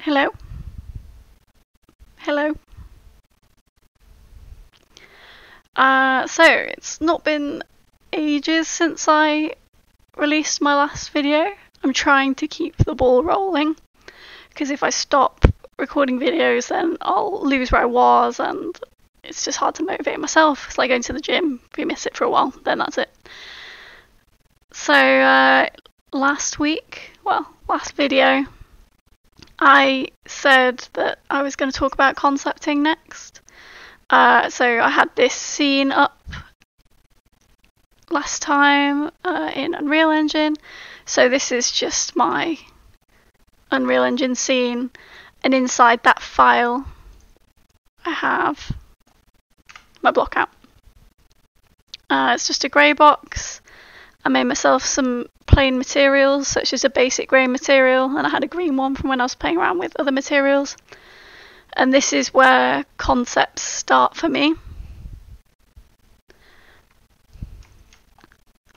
Hello? Hello? So it's not been ages since I released my last video. I'm trying to keep the ball rolling, because if I stop recording videos then I'll lose where I was, and it's just hard to motivate myself. It's like going to the gym. If you miss it for a while, then that's it. So last video, I said that I was going to talk about concepting next. So I had this scene up last time in Unreal Engine. So this is just my Unreal Engine scene, and inside that file I have my Blockout. It's just a grey box. I made myself some plain materials, so it's just a basic grey material, and I had a green one from when I was playing around with other materials. And this is where concepts start for me.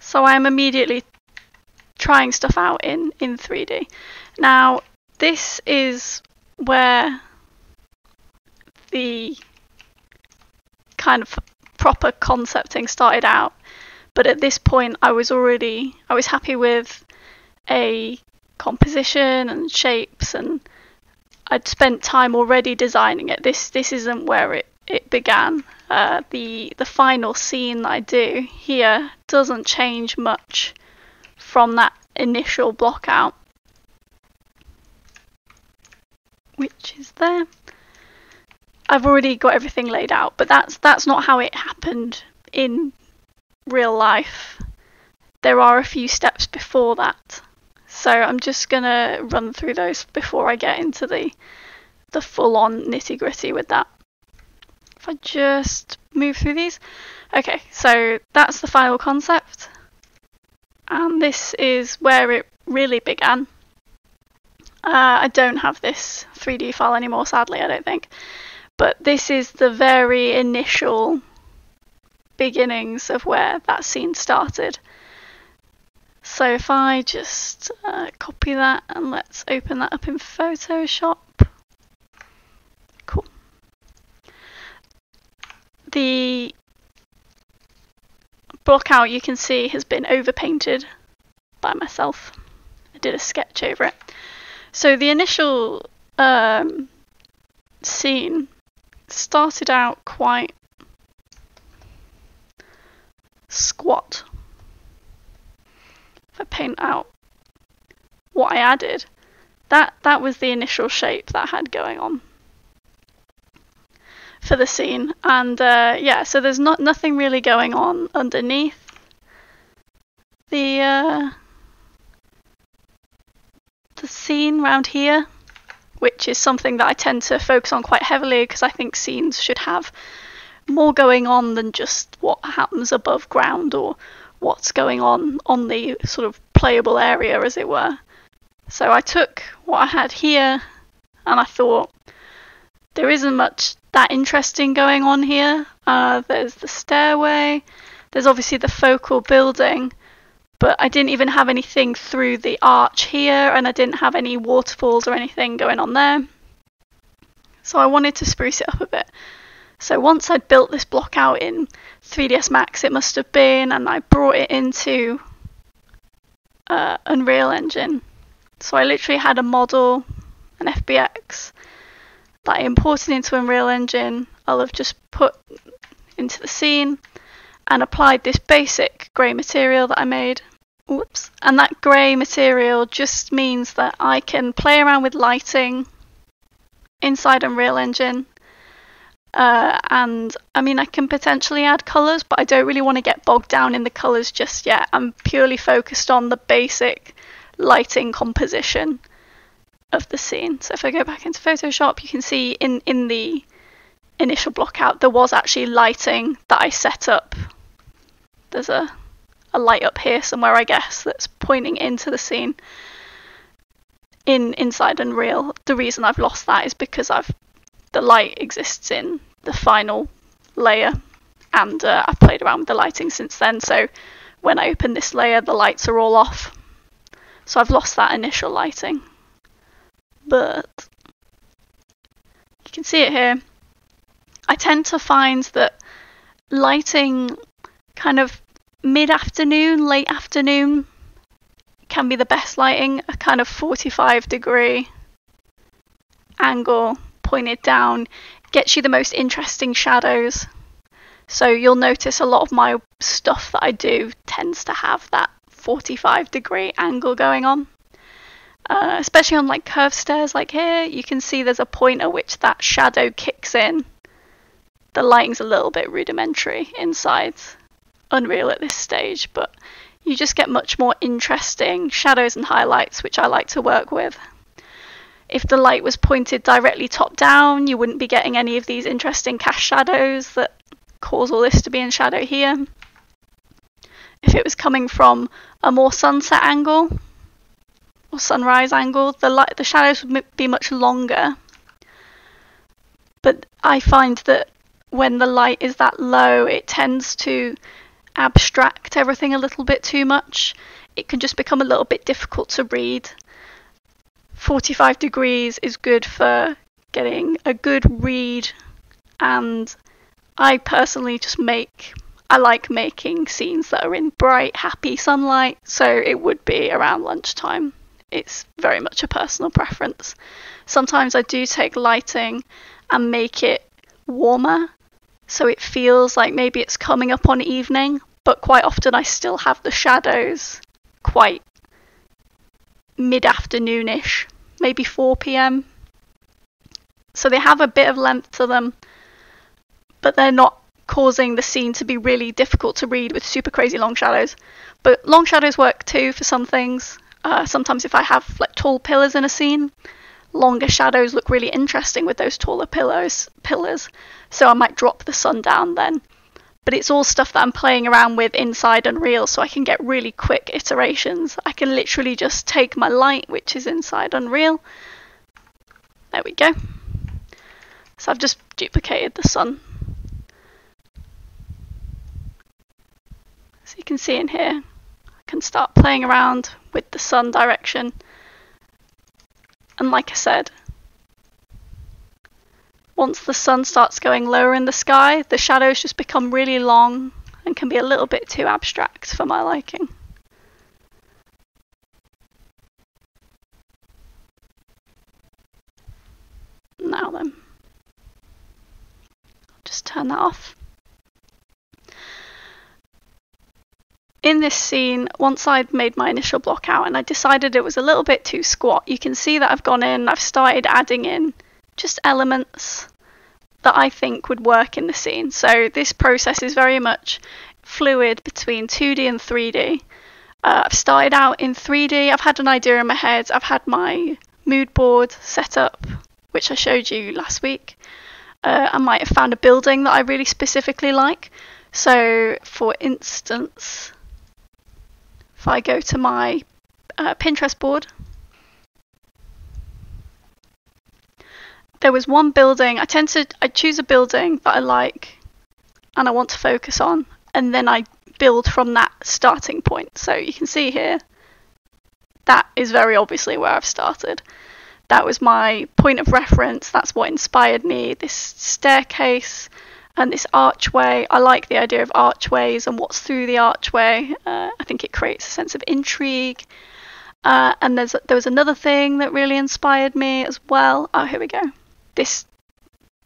So I am immediately trying stuff out in 3D. Now, this is where the kind of proper concepting started out. But at this point, I was happy with a composition and shapes, and I'd spent time already designing it. This isn't where it began. The final scene that I do here doesn't change much from that initial block out, which is there. I've already got everything laid out, but that's not how it happened in real life. There are a few steps before that, so I'm just gonna run through those before I get into the full-on nitty-gritty with that. If I just move through these. Okay, so that's the final concept, and this is where it really began. I don't have this 3D file anymore, sadly, I don't think, but this is the very initial beginnings of where that scene started. So if I just copy that and let's open that up in Photoshop. Cool. The blockout, you can see, has been overpainted by myself. I did a sketch over it. So the initial scene started out quite squat. If I paint out what I added, that was the initial shape that I had going on for the scene. And yeah, so there's nothing really going on underneath the scene around here, which is something that I tend to focus on quite heavily, because I think scenes should have more going on than just what happens above ground or what's going on the sort of playable area, as it were. So I took what I had here and I thought, there isn't much that interesting going on here. There's the stairway, there's obviously the focal building, but I didn't even have anything through the arch here, and I didn't have any waterfalls or anything going on there. So I wanted to spruce it up a bit. So once I'd built this block out in 3ds Max, it must have been, and I brought it into Unreal Engine. So I literally had a model, an FBX, that I imported into Unreal Engine. I'll have just put into the scene and applied this basic grey material that I made. Whoops. And that grey material just means that I can play around with lighting inside Unreal Engine. And I mean, I can potentially add colours, but I don't really want to get bogged down in the colours just yet. I'm purely focused on the basic lighting composition of the scene. So if I go back into Photoshop, you can see in the initial block out, there was actually lighting that I set up. There's a light up here somewhere, I guess, that's pointing into the scene inside Unreal. The reason I've lost that is because the light exists in the final layer, and I've played around with the lighting since then, so when I open this layer the lights are all off, so I've lost that initial lighting. But can see it here. I tend to find that lighting kind of mid-afternoon, late afternoon can be the best lighting. A kind of 45-degree angle pointed down gets you the most interesting shadows. So you'll notice a lot of my stuff that I do tends to have that 45-degree angle going on. Especially on like curved stairs like here, you can see there's a point at which that shadow kicks in. The lighting's a little bit rudimentary inside Unreal at this stage, but you just get much more interesting shadows and highlights, which I like to work with. If the light was pointed directly top down, you wouldn't be getting any of these interesting cast shadows that cause all this to be in shadow here. If it was coming from a more sunset angle or sunrise angle, the shadows would be much longer. But I find that when the light is that low, it tends to abstract everything a little bit too much. It can just become a little bit difficult to read. 45 degrees is good for getting a good read, and I personally I like making scenes that are in bright, happy sunlight, so it would be around lunchtime. It's very much a personal preference. Sometimes I do take lighting and make it warmer, so it feels like maybe it's coming up on evening, but quite often I still have the shadows quite mid-afternoonish, maybe 4 p.m. So they have a bit of length to them, but they're not causing the scene to be really difficult to read with super crazy long shadows. But long shadows work too for some things. Sometimes if I have like tall pillars in a scene, longer shadows look really interesting with those taller pillars, so I might drop the sun down then. But it's all stuff that I'm playing around with inside Unreal, so I can get really quick iterations. I can literally just take my light, which is inside Unreal. There we go. So I've just duplicated the sun. So you can see in here, I can start playing around with the sun direction. And like I said, once the sun starts going lower in the sky, the shadows just become really long and can be a little bit too abstract for my liking. Now then, I'll just turn that off. In this scene, once I'd made my initial block out and I decided it was a little bit too squat, you can see that I've gone in, I've started adding in just elements that I think would work in the scene. So this process is very much fluid between 2D and 3D. I've started out in 3D, I've had an idea in my head, I've had my mood board set up, which I showed you last week. I might have found a building that I really specifically like. So for instance, if I go to my Pinterest board, there was one building. I choose a building that I like and I want to focus on, and then I build from that starting point. So you can see here, that is very obviously where I've started. That was my point of reference. That's what inspired me. This staircase and this archway. I like the idea of archways and what's through the archway. I think it creates a sense of intrigue. And there was another thing that really inspired me as well. Oh, here we go. This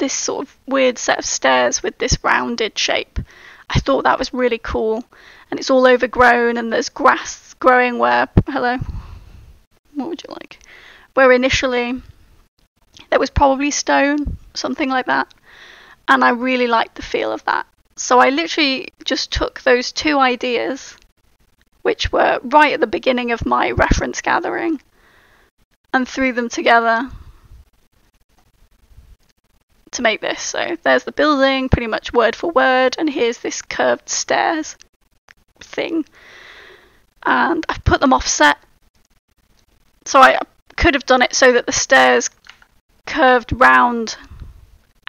sort of weird set of stairs with this rounded shape. I thought that was really cool. And it's all overgrown and there's grass growing where... Hello? What would you like? Where initially there was probably stone, something like that. And I really liked the feel of that. So I literally just took those two ideas, which were right at the beginning of my reference gathering, and threw them together to make this. So there's the building, pretty much word for word, and here's this curved stairs thing. And I've put them offset. So I could have done it so that the stairs curved round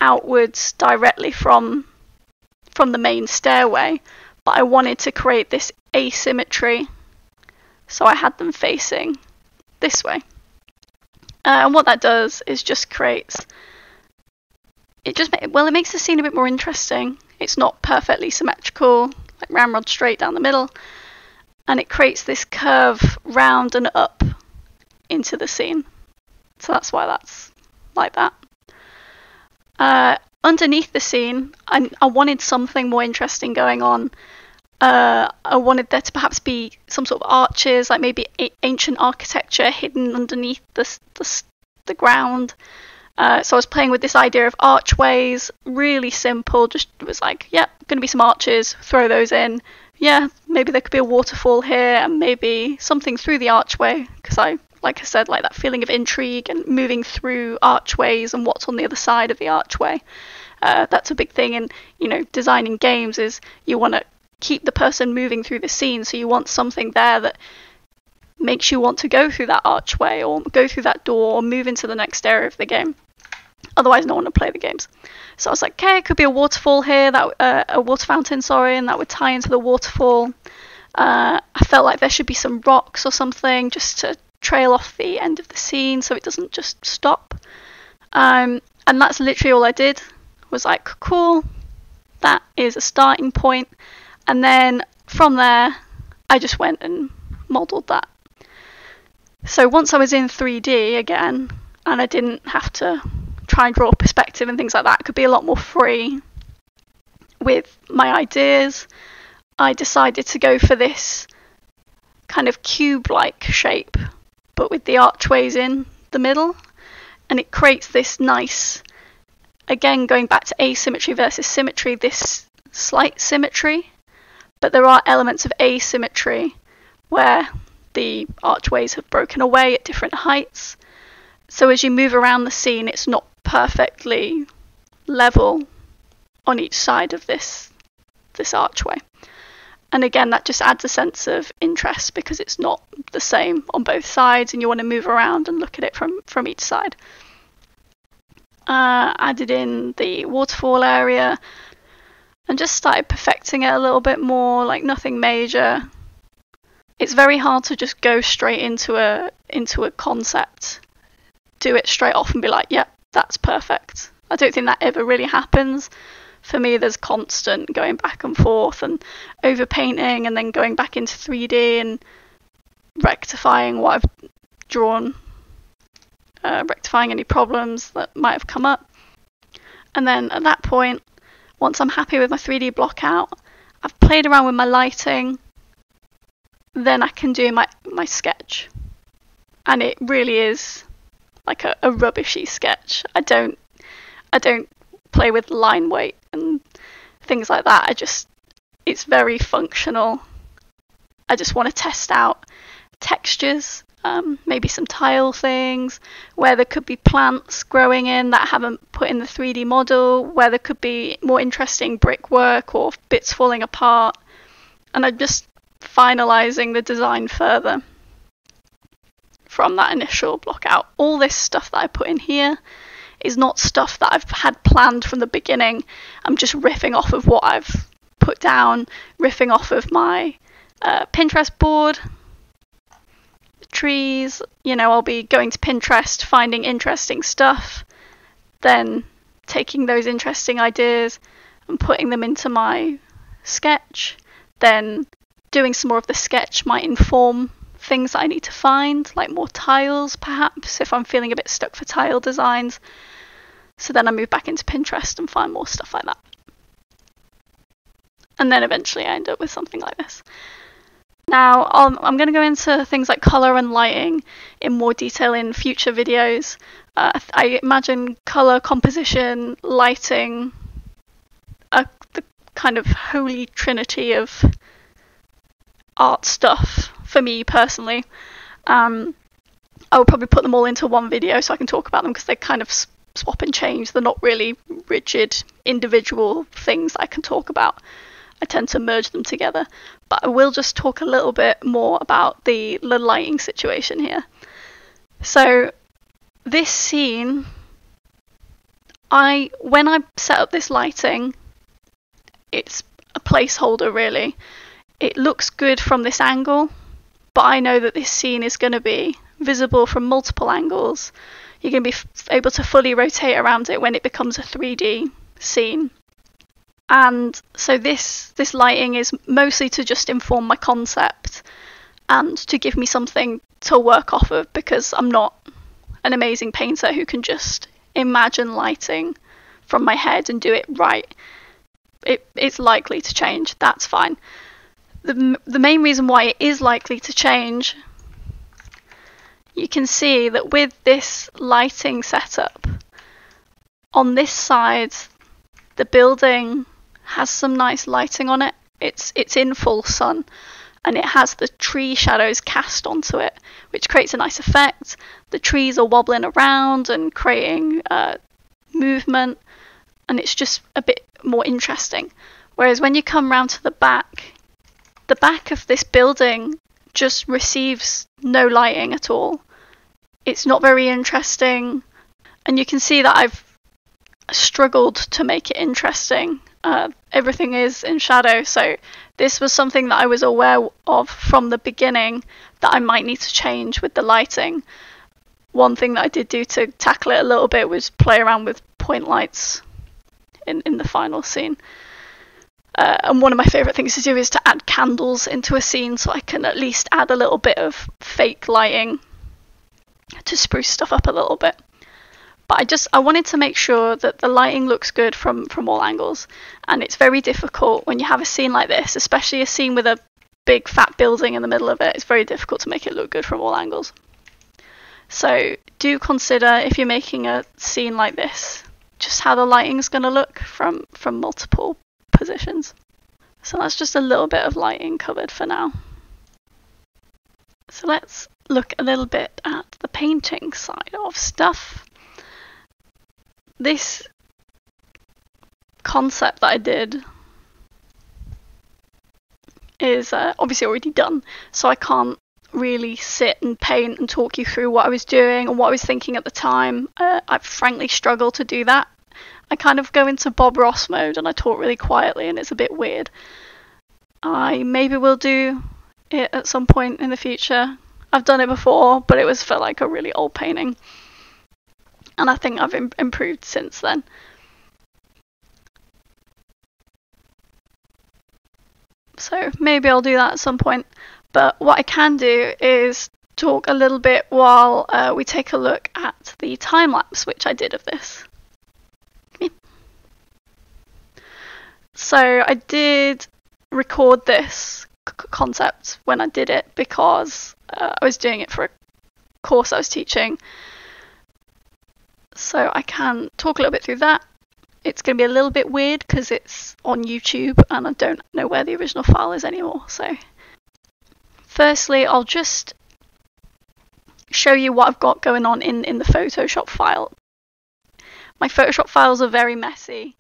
outwards directly from the main stairway, but I wanted to create this asymmetry, so I had them facing this way. And what that does is just creates it makes the scene a bit more interesting. It's not perfectly symmetrical, like ramrod straight down the middle, and it creates this curve round and up into the scene. So that's why that's like that. Underneath the scene, I wanted something more interesting going on. I wanted there to perhaps be some sort of arches, like maybe ancient architecture hidden underneath the ground. So I was playing with this idea of archways, really simple, just was like, yeah, going to be some arches, throw those in. Yeah, maybe there could be a waterfall here and maybe something through the archway, because like I said, like that feeling of intrigue and moving through archways and what's on the other side of the archway. That's a big thing in, designing games, is you want to keep the person moving through the scene, so you want something there that makes you want to go through that archway or go through that door or move into the next area of the game. Otherwise, no one would play the games. So I was like, okay, it could be a waterfall here, a water fountain, and that would tie into the waterfall. I felt like there should be some rocks or something just to trail off the end of the scene so it doesn't just stop. And that's literally all I did. Was like, cool, that is a starting point. And then from there, I just went and modelled that. So once I was in 3D again, and I didn't have to try and draw perspective and things like that, I could be a lot more free with my ideas. I decided to go for this kind of cube-like shape, but with the archways in the middle. And it creates this nice, again, going back to asymmetry versus symmetry, this slight symmetry. But there are elements of asymmetry where the archways have broken away at different heights. So as you move around the scene, it's not perfectly level on each side of this archway. And again, that just adds a sense of interest because it's not the same on both sides and you want to move around and look at it from each side. Added in the waterfall area and just started perfecting it a little bit more, like nothing major. It's very hard to just go straight into a concept, do it straight off and be like, yep, that's perfect. I don't think that ever really happens. For me, there's constant going back and forth and overpainting and then going back into 3D and rectifying what I've drawn, rectifying any problems that might have come up. And then at that point, once I'm happy with my 3D block out, I've played around with my lighting, then I can do my sketch. And it really is like a rubbishy sketch. I don't play with line weight and things like that. It's very functional. I just want to test out textures, maybe some tile things, where there could be plants growing in that I haven't put in the 3D model, where there could be more interesting brickwork or bits falling apart. And I'm just finalising the design further from that initial block out. All this stuff that I put in here is not stuff that I've had planned from the beginning. I'm just riffing off of what I've put down, riffing off of my Pinterest board, the trees. I'll be going to Pinterest, finding interesting stuff, then taking those interesting ideas and putting them into my sketch. Then doing some more of the sketch might inform things that I need to find, like more tiles perhaps, if I'm feeling a bit stuck for tile designs. So then I move back into Pinterest and find more stuff like that. And then eventually I end up with something like this. Now, I'm going to go into things like colour and lighting in more detail in future videos. I imagine colour, composition, lighting are the kind of holy trinity of art stuff for me personally. I will probably put them all into one video so I can talk about them because they kind of swap and change. They're not really rigid individual things I can talk about. I tend to merge them together. But I will just talk a little bit more about the lighting situation here. So this scene, when I set up this lighting, it's a placeholder really. It looks good from this angle, but I know that this scene is going to be visible from multiple angles. You're going to be able to fully rotate around it when it becomes a 3D scene. And so this lighting is mostly to just inform my concept and to give me something to work off of, because I'm not an amazing painter who can just imagine lighting from my head and do it right. It's likely to change, that's fine. The main reason why it is likely to change, you can see that with this lighting setup, on this side, the building has some nice lighting on it. It's in full sun, and it has the tree shadows cast onto it, which creates a nice effect. The trees are wobbling around and creating movement, and it's just a bit more interesting. Whereas when you come round to the back of this building just receives no lighting at all. It's not very interesting, and you can see that I've struggled to make it interesting. Everything is in shadow, so this was something that I was aware of from the beginning that I might need to change with the lighting. One thing that I did do to tackle it a little bit was play around with point lights in the final scene. And one of my favourite things to do is to add candles into a scene, so I can at least add a little bit of fake lighting to spruce stuff up a little bit. But I wanted to make sure that the lighting looks good from all angles, and it's very difficult when you have a scene like this, especially a scene with a big fat building in the middle of it. It's very difficult to make it look good from all angles. So do consider, if you're making a scene like this, just how the lighting's going to look from multiple positions. So that's just a little bit of lighting covered for now. So let's look a little bit at the painting side of stuff. This concept that I did is obviously already done, so I can't really sit and paint and talk you through what I was doing and what I was thinking at the time. I frankly struggle to do that. I kind of go into Bob Ross mode and I talk really quietly, and it's a bit weird. I maybe will do it at some point in the future. I've done it before, but it was for like a really old painting, and I think I've improved since then. So maybe I'll do that at some point. But what I can do is talk a little bit while we take a look at the time lapse which I did of this. So I did record this concept when I did it because I was doing it for a course I was teaching. So I can talk a little bit through that. It's going to be a little bit weird because it's on YouTube and I don't know where the original file is anymore. So firstly, I'll just show you what I've got going on in the Photoshop file. My Photoshop files are very messy.